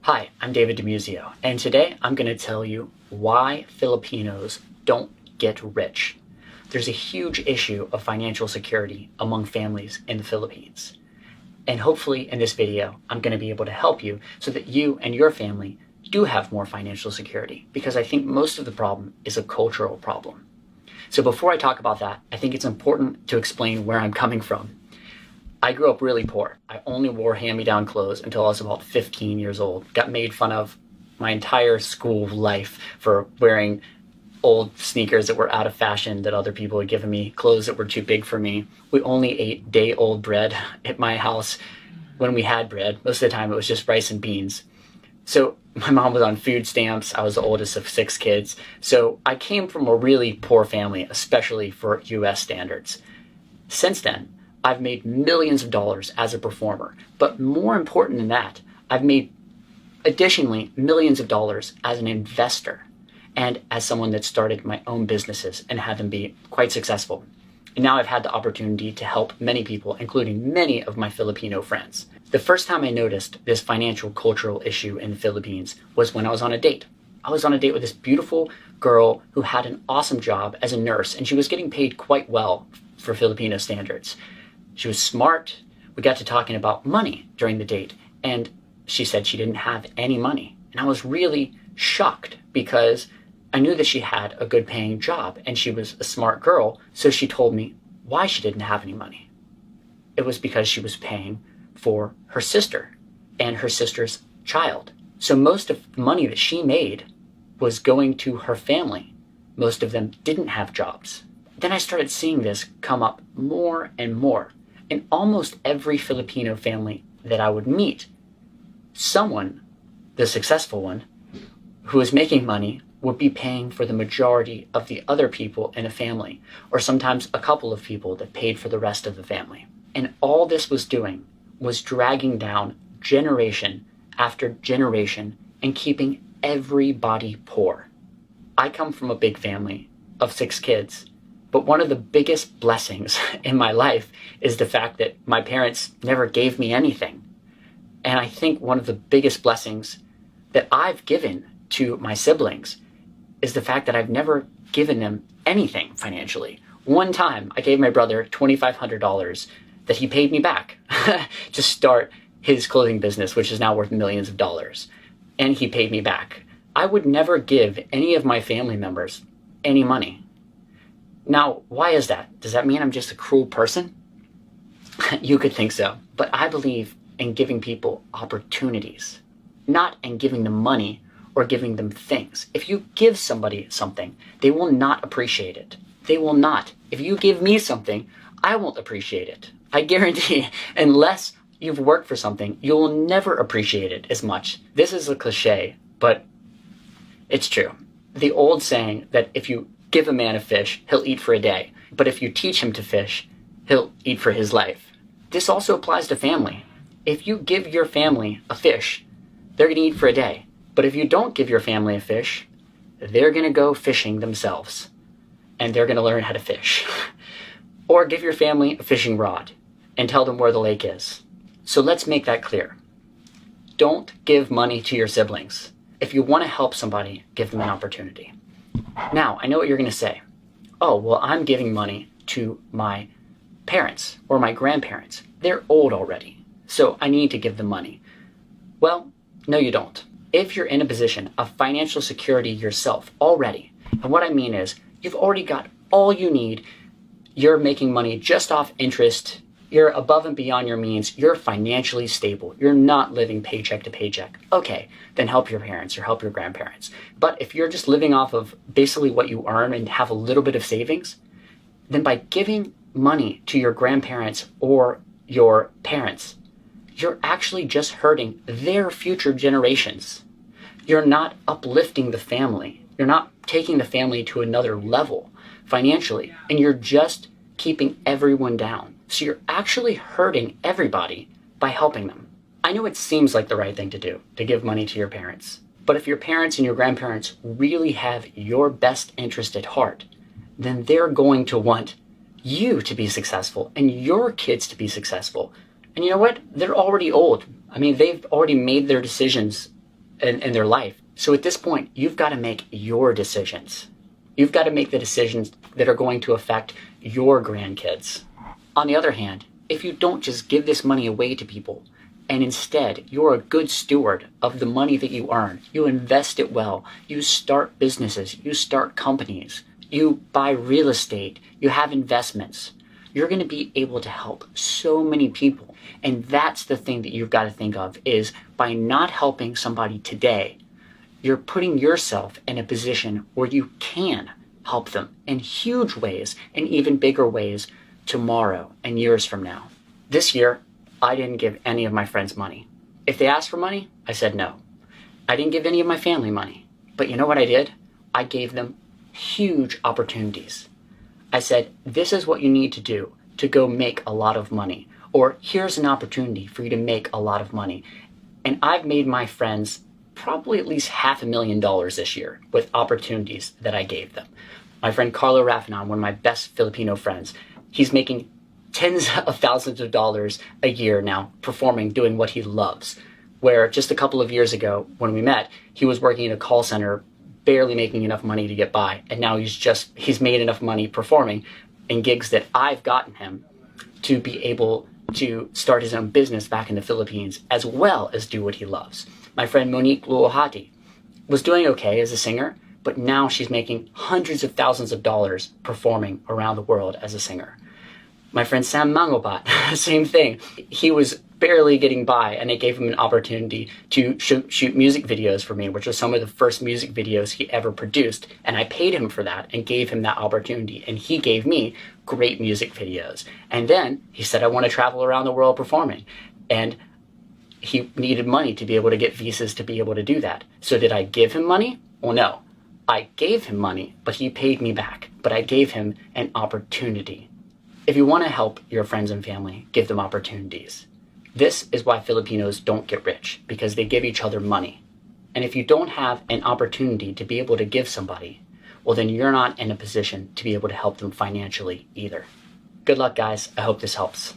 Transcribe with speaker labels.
Speaker 1: Hi, I'm David DeMuzio, and today I'm going to tell you why Filipinos don't get rich. There's a huge issue of financial security among families in the Philippines. And hopefully in this video, I'm going to be able to help you so that you and your family do have more financial security, because I think most of the problem is a cultural problem. So before I talk about that, I think it's important to explain where I'm coming from. I grew up really poor. I only wore hand-me-down clothes until I was about 15 years old. Got made fun of my entire school life for wearing old sneakers that were out of fashion that other people had given me, clothes that were too big for me. We only ate day-old bread at my house when we had bread. Most of the time it was just rice and beans. So my mom was on food stamps. I was the oldest of 6 kids. So I came from a really poor family, especially for US standards. Since then, I've made millions of dollars as a performer, but more important than that, I've made additionally millions of dollars as an investor and as someone that started my own businesses and had them be quite successful. And now I've had the opportunity to help many people, including many of my Filipino friends. The first time I noticed this financial cultural issue in the Philippines was when I was on a date. I was on a date with this beautiful girl who had an awesome job as a nurse, and she was getting paid quite well for Filipino standards. She was smart. We got to talking about money during the date, and she said she didn't have any money. And I was really shocked because I knew that she had a good paying job and she was a smart girl. So she told me why she didn't have any money. It was because she was paying for her sister and her sister's child. So most of the money that she made was going to her family. Most of them didn't have jobs. Then I started seeing this come up more and more. In almost every Filipino family that I would meet, someone, the successful one, who was making money would be paying for the majority of the other people in a family, or sometimes a couple of people that paid for the rest of the family. And all this was doing was dragging down generation after generation and keeping everybody poor. I come from a big family of 6 kids. But one of the biggest blessings in my life is the fact that my parents never gave me anything. And I think one of the biggest blessings that I've given to my siblings is the fact that I've never given them anything financially. One time I gave my brother $2,500 that he paid me back to start his clothing business, which is now worth millions of dollars. And he paid me back. I would never give any of my family members any money. Now, why is that? Does that mean I'm just a cruel person? You could think so. But I believe in giving people opportunities, not in giving them money or giving them things. If you give somebody something, they will not appreciate it. They will not. If you give me something, I won't appreciate it. I guarantee, unless you've worked for something, you will never appreciate it as much. This is a cliche, but it's true. The old saying that if you give a man a fish, he'll eat for a day. But if you teach him to fish, he'll eat for his life. This also applies to family. If you give your family a fish, they're going to eat for a day. But if you don't give your family a fish, they're going to go fishing themselves. And they're going to learn how to fish. Or give your family a fishing rod and tell them where the lake is. So let's make that clear. Don't give money to your siblings. If you want to help somebody, give them an opportunity. Now, I know what you're going to say. Oh, well, I'm giving money to my parents or my grandparents. They're old already, so I need to give them money. Well, no, you don't. If you're in a position of financial security yourself already, and what I mean is you've already got all you need, you're making money just off interest, you're above and beyond your means, you're financially stable, you're not living paycheck to paycheck. Okay, then help your parents or help your grandparents. But if you're just living off of basically what you earn and have a little bit of savings, then by giving money to your grandparents or your parents, you're actually just hurting their future generations. You're not uplifting the family. You're not taking the family to another level financially, and you're just keeping everyone down. So you're actually hurting everybody by helping them. I know it seems like the right thing to do, to give money to your parents. But if your parents and your grandparents really have your best interest at heart, then they're going to want you to be successful and your kids to be successful. And you know what? They're already old. I mean, they've already made their decisions in their life. So at this point, you've got to make your decisions. You've got to make the decisions that are going to affect your grandkids. On the other hand, if you don't just give this money away to people, and instead you're a good steward of the money that you earn, you invest it well, you start businesses, you start companies, you buy real estate, you have investments, you're going to be able to help so many people. And that's the thing that you've got to think of, is by not helping somebody today, you're putting yourself in a position where you can help them in huge ways and even bigger ways tomorrow and years from now. This year, I didn't give any of my friends money. If they asked for money, I said no. I didn't give any of my family money. But you know what I did? I gave them huge opportunities. I said, this is what you need to do to go make a lot of money. Or here's an opportunity for you to make a lot of money. And I've made my friends probably at least $500,000 this year with opportunities that I gave them. My friend Carlo Raffanon, one of my best Filipino friends, he's making tens of thousands of dollars a year now performing, doing what he loves. Where just a couple of years ago when we met, he was working in a call center, barely making enough money to get by. And now he's made enough money performing in gigs that I've gotten him to be able to start his own business back in the Philippines, as well as do what he loves. My friend Monique Luohati was doing okay as a singer, but now she's making hundreds of thousands of dollars performing around the world as a singer. My friend Sam Mangobat, same thing. He was barely getting by, and it gave him an opportunity to shoot music videos for me, which was some of the first music videos he ever produced. And I paid him for that and gave him that opportunity. And he gave me great music videos. And then he said, I want to travel around the world performing. And he needed money to be able to get visas to be able to do that. So did I give him money? Well, no. I gave him money, but he paid me back. But I gave him an opportunity. If you want to help your friends and family, give them opportunities. This is why Filipinos don't get rich, because they give each other money. And if you don't have an opportunity to be able to give somebody, well, then you're not in a position to be able to help them financially either. Good luck, guys. I hope this helps.